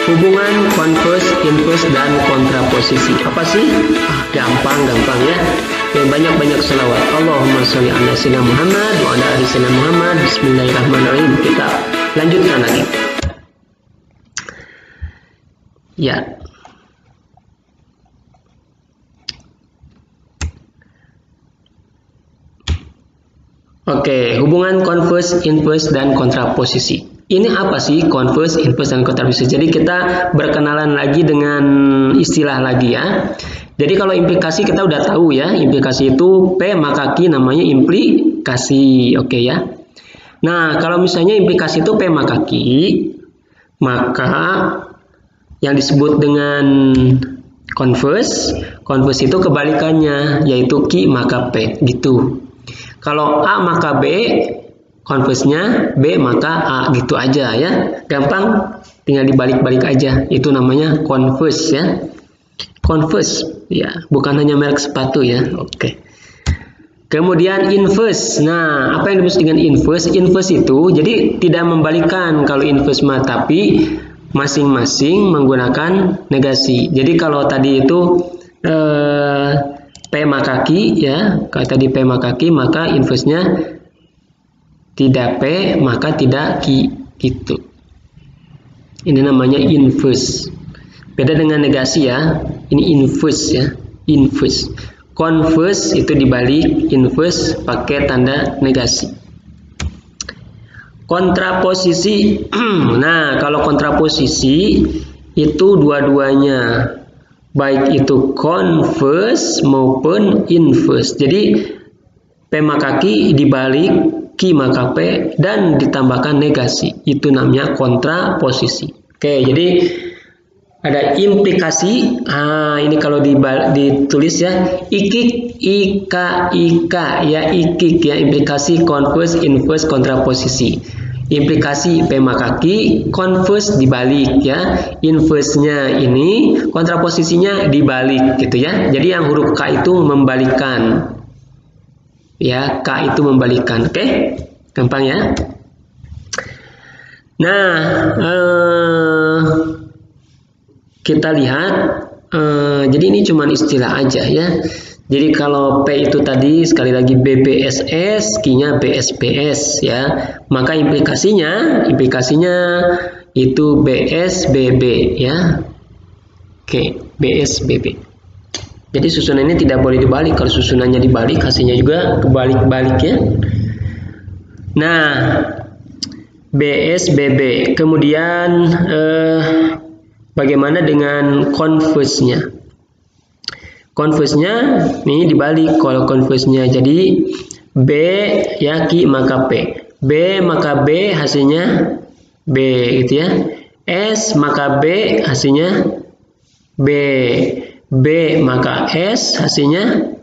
hubungan converse, inverse, dan kontraposisi. Apa sih? Gampang ya. Banyak selawat. Allahumma sholli ala sayyidina Muhammad wa ala ali sayyidina Muhammad. Bismillahirrahmanirrahim. Kita lanjutkan lagi. Ya. Oke, hubungan converse, inverse, dan kontraposisi. Ini apa sih converse, inverse, dan kontraposisi? Jadi kita berkenalan lagi dengan istilah lagi ya. Jadi kalau implikasi kita udah tahu ya, implikasi itu P maka Q namanya implikasi, oke ya. Nah kalau misalnya implikasi itu P maka Q, maka yang disebut dengan converse itu kebalikannya, yaitu Q maka P gitu. Kalau A maka B, converse-nya B maka A gitu aja ya. Gampang, tinggal dibalik-balik aja. Itu namanya converse ya. Converse ya, bukan hanya merek sepatu ya. Oke. Kemudian inverse. Nah, apa yang dimaksud dengan inverse? Inverse itu jadi tidak membalikkan kalau inverse mah, tapi masing-masing menggunakan negasi. Jadi kalau tadi itu P maka Q ya, kalau tadi P maka Q, maka inverse-nya tidak P maka tidak Q gitu. Ini namanya inverse. Beda dengan negasi ya. Ini inverse ya, inverse. Converse itu dibalik, inverse pakai tanda negasi. Kontraposisi. Nah, kalau kontraposisi itu dua-duanya, baik itu converse maupun inverse. Jadi P maka Q dibalik Q maka P dan ditambahkan negasi. Itu namanya kontraposisi. Oke, jadi ada implikasi. Ini kalau ditulis ya, ikik, ika ya, ikik ya, implikasi converse, inverse, kontraposisi. Implikasi P maka Q, converse dibalik ya, inverse-nya ini, kontraposisinya dibalik gitu ya. Jadi yang huruf K itu membalikkan ya, K itu membalikkan. Oke, gampang ya. Nah, kita lihat, jadi ini cuma istilah aja ya. Jadi kalau P itu tadi sekali lagi BBSS, Q-nya BSBS ya. Maka implikasinya itu BSBB ya. Oke, BSBB. Jadi susunan ini tidak boleh dibalik. Kalau susunannya dibalik, hasilnya juga kebalik-balik ya. Nah, BSBB. Kemudian bagaimana dengan converse-nya? Converse-nya nih dibalik. Kalau converse-nya jadi B ya, Q maka P. B maka B hasilnya B gitu ya. S maka B hasilnya B. B maka S hasilnya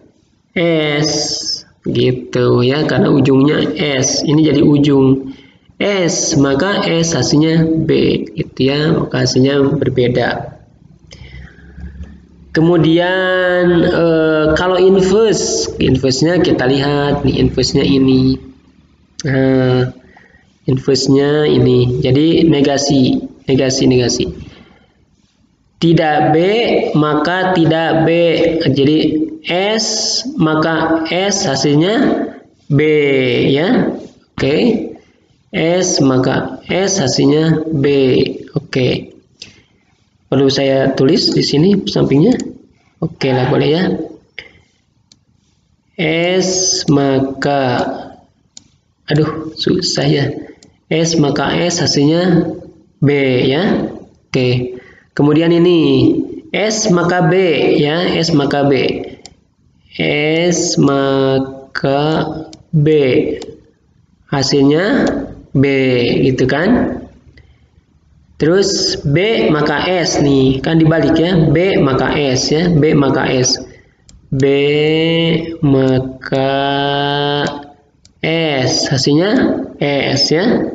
S gitu ya, karena ujungnya S. Ini jadi ujung. S maka S hasilnya B gitu ya, maka hasilnya berbeda. Kemudian kalau inverse-nya kita lihat nih, inverse-nya ini. Inverse-nya ini. Jadi negasi. Tidak B maka tidak B. Jadi S maka S hasilnya B ya. Oke. S maka S hasilnya B. Oke. Perlu saya tulis di sini sampingnya? Oke lah, boleh ya. S maka, aduh susah ya. S maka S hasilnya B ya. Oke. Kemudian ini S maka B ya, S maka B. S maka B hasilnya B gitu kan. Terus B maka S nih, kan dibalik ya. B maka S ya, B maka S. B maka S hasilnya S ya.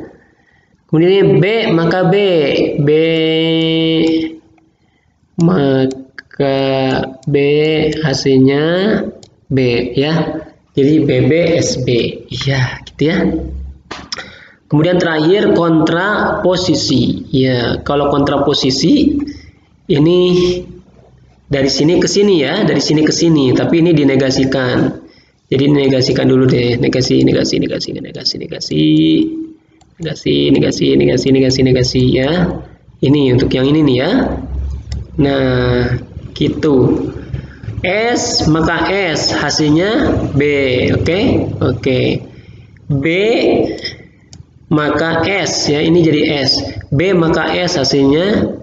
Kemudian B maka B. B maka B hasilnya B ya. Jadi BB SB. Iya, gitu ya. Kemudian terakhir kontraposisi. Ya, kalau kontraposisi ini dari sini ke sini ya, dari sini ke sini, tapi ini dinegasikan. Jadi negasikan dulu deh, negasi ya. Ini untuk yang ini nih ya. Nah, gitu. S maka S hasilnya B, oke. B maka S ya, ini jadi S. B maka S hasilnya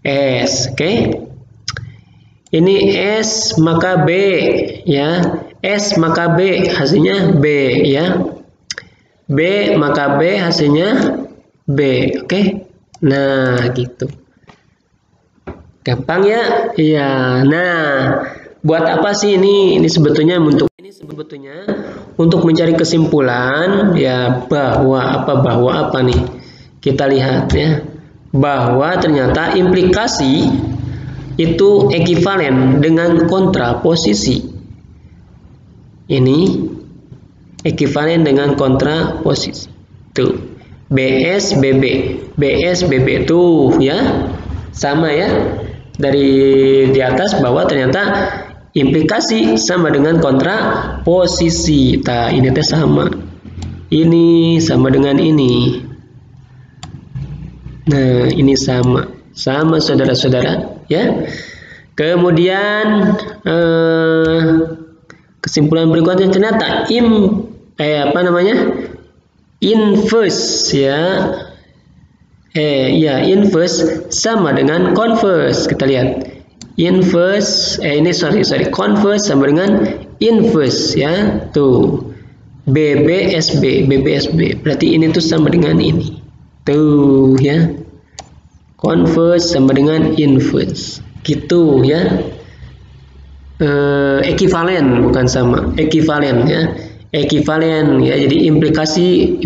S, oke. Ini S maka B ya. S maka B hasilnya B ya. B maka B hasilnya B, oke. Nah, gitu. Gampang ya? Iya. Nah, buat apa sih ini? Ini sebetulnya untuk mencari kesimpulan ya, bahwa apa nih? Kita lihat ya. Bahwa ternyata implikasi itu ekivalen dengan kontraposisi. Ini ekivalen dengan kontraposisi. Tuh, BS BB tuh ya. Sama ya. Dari di atas bahwa ternyata implikasi sama dengan kontraposisi. Nah, ini teh sama. Ini sama dengan ini. Nah, ini sama saudara-saudara ya. Kemudian kesimpulan berikutnya ternyata inverse ya. Inverse sama dengan converse. Kita lihat. Converse sama dengan inverse ya. Tuh. BBSB. Berarti ini tuh sama dengan ini. Tuh ya. Converse sama dengan inverse. Gitu ya. Ekivalen bukan sama, ekivalen ya, jadi implikasi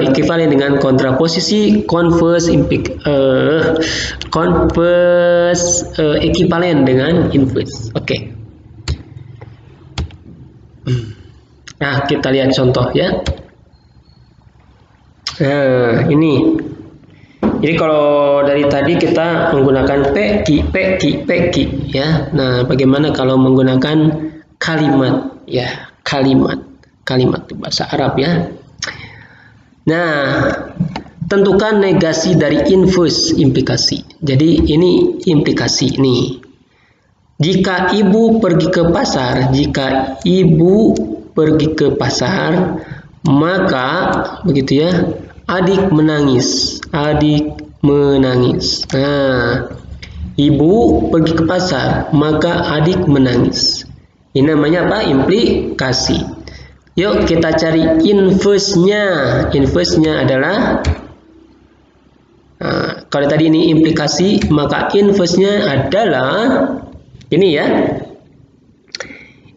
ekivalen dengan kontraposisi, converse ekivalen dengan inverse. Oke. Nah, kita lihat contoh ya. Nah, ini. Jadi kalau dari tadi kita menggunakan P, ya. Nah, bagaimana kalau menggunakan kalimat ya, kalimat itu bahasa Arab ya. Nah, tentukan negasi dari inverse implikasi. Jadi ini implikasi nih. Jika ibu pergi ke pasar, maka begitu ya. Adik menangis. Nah, ibu pergi ke pasar, maka adik menangis. Ini namanya apa? Implikasi. Yuk kita cari inverse-nya. Inverse-nya adalah kalau tadi ini implikasi, maka inverse-nya adalah ini ya.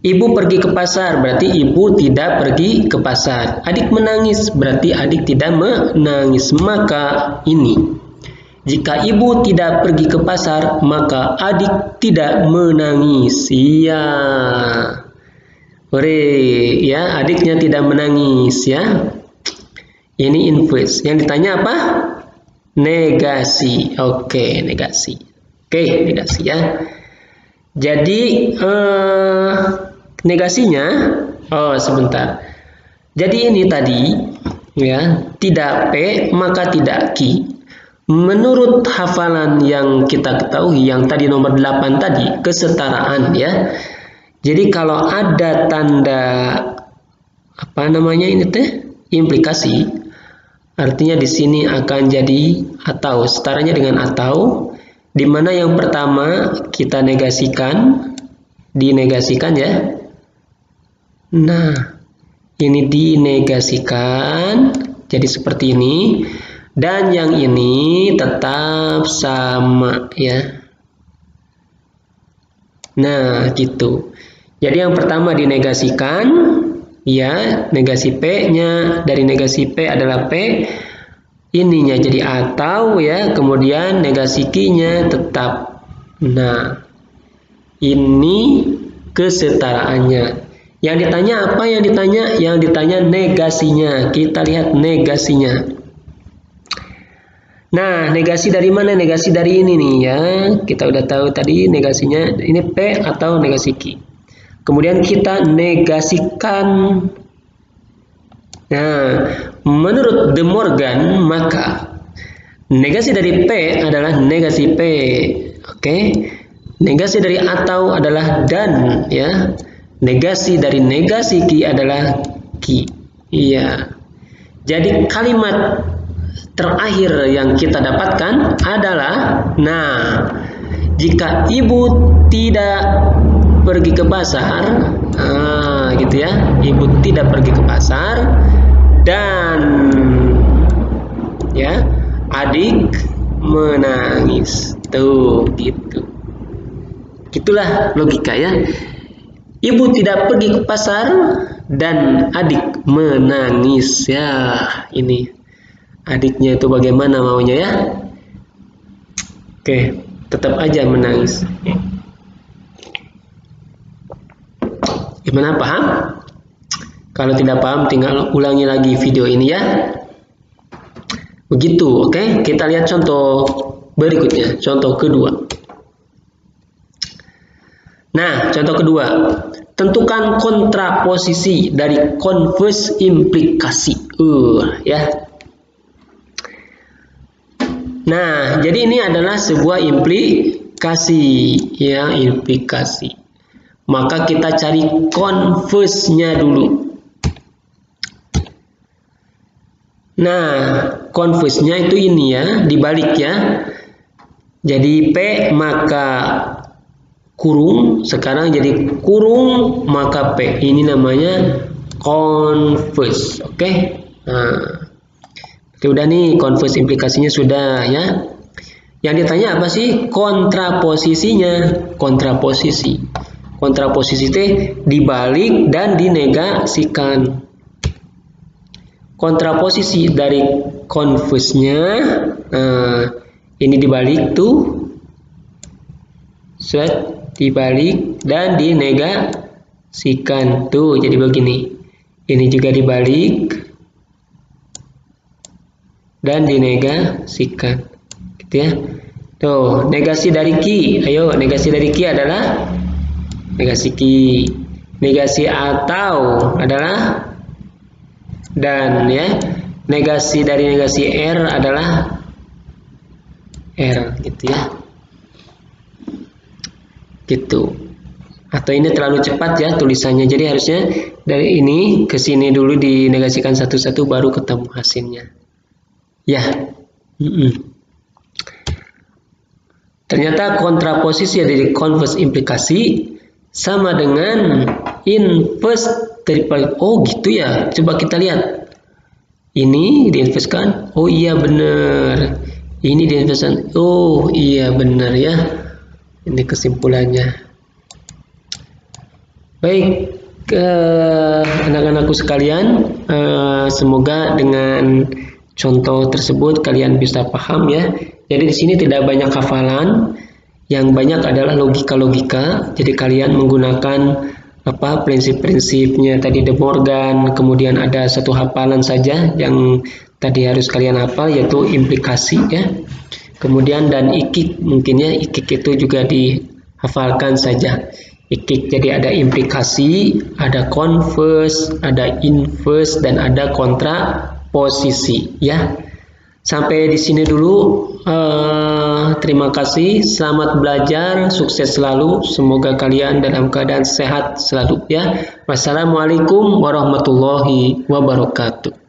Ibu pergi ke pasar, berarti ibu tidak pergi ke pasar. Adik menangis, berarti adik tidak menangis. Maka ini. Jika ibu tidak pergi ke pasar, maka adik tidak menangis. Iya. Hore, ya, adiknya tidak menangis ya. Ini inverse. Yang ditanya apa? Negasi. Oke, negasi. Oke, negasi ya. Jadi negasinya, sebentar. Jadi ini tadi, ya, tidak P maka tidak Q. Menurut hafalan yang kita ketahui, yang tadi nomor 8 tadi, kesetaraan ya. Jadi kalau ada tanda ini implikasi, artinya di sini akan jadi atau, setaranya dengan atau, di mana yang pertama kita dinegasikan ya. Nah, ini dinegasikan, jadi seperti ini, dan yang ini tetap sama ya. Nah, gitu. Jadi yang pertama dinegasikan, ya, negasi P-nya, dari negasi P adalah P, ininya jadi atau ya, kemudian negasi Q-nya tetap. Nah, ini kesetaraannya. Yang ditanya apa? Yang ditanya negasinya. Kita lihat negasinya. Nah, negasi dari mana? Negasi dari ini nih ya. Kita udah tahu tadi negasinya. Ini P atau negasi Q. Kemudian kita negasikan. Nah, menurut De Morgan, maka negasi dari P adalah negasi P. Oke. Negasi dari atau adalah dan ya. Negasi dari negasi Q adalah Q. Iya. Jadi kalimat terakhir yang kita dapatkan adalah, nah, jika ibu tidak pergi ke pasar, gitu ya, ibu tidak pergi ke pasar dan ya adik menangis, tuh gitu. Gitulah logika ya. Ibu tidak pergi ke pasar dan adik menangis. Ya, ini adiknya itu bagaimana maunya ya? Oke, tetap aja menangis. Gimana, paham? Kalau tidak paham tinggal ulangi lagi video ini ya. Begitu, oke? Kita lihat contoh berikutnya, contoh kedua. Nah, contoh kedua, tentukan kontraposisi dari converse implikasi. Ya. Nah, jadi ini adalah sebuah implikasi, ya, implikasi. Maka kita cari converse-nya dulu. Nah, converse-nya itu ini ya, dibalik ya. Jadi P maka kurung, sekarang jadi kurung maka P. Ini namanya converse. Oke. Nah, udah nih converse implikasinya sudah ya. Yang ditanya apa sih? Kontraposisinya. Kontraposisi. Kontraposisi itu dibalik dan dinegasikan. Kontraposisi dari converse-nya, ini dibalik tuh, set dibalik dan dinegasikan tuh, jadi begini. Ini juga dibalik dan dinegasikan, gitu ya. Tuh, negasi dari Q. Ayo, negasi dari Q adalah negasi Q. Negasi atau adalah dan ya. Negasi dari negasi R adalah R, gitu ya. Gitu. Atau ini terlalu cepat ya tulisannya. Jadi harusnya dari ini ke sini dulu dinegasikan satu-satu baru ketemu hasilnya. Ya. Ternyata kontraposisi dari converse implikasi sama dengan inverse dari, oh gitu ya. Coba kita lihat. Ini diinverskan. Oh iya benar. Ini diinverskan. Oh iya benar ya. Ini kesimpulannya. Baik, anak-anakku sekalian, semoga dengan contoh tersebut kalian bisa paham ya. Jadi di sini tidak banyak hafalan, yang banyak adalah logika-logika. Jadi kalian menggunakan prinsip-prinsipnya tadi De Morgan, kemudian ada satu hafalan saja yang tadi harus kalian hafal, yaitu implikasi ya. Kemudian dan ikik, mungkin ya ikik itu juga dihafalkan saja. Ikik jadi ada implikasi, ada converse, ada inverse, dan ada kontraposisi ya. Sampai di sini dulu. Terima kasih, selamat belajar, sukses selalu, semoga kalian dalam keadaan sehat selalu ya. Wassalamualaikum warahmatullahi wabarakatuh.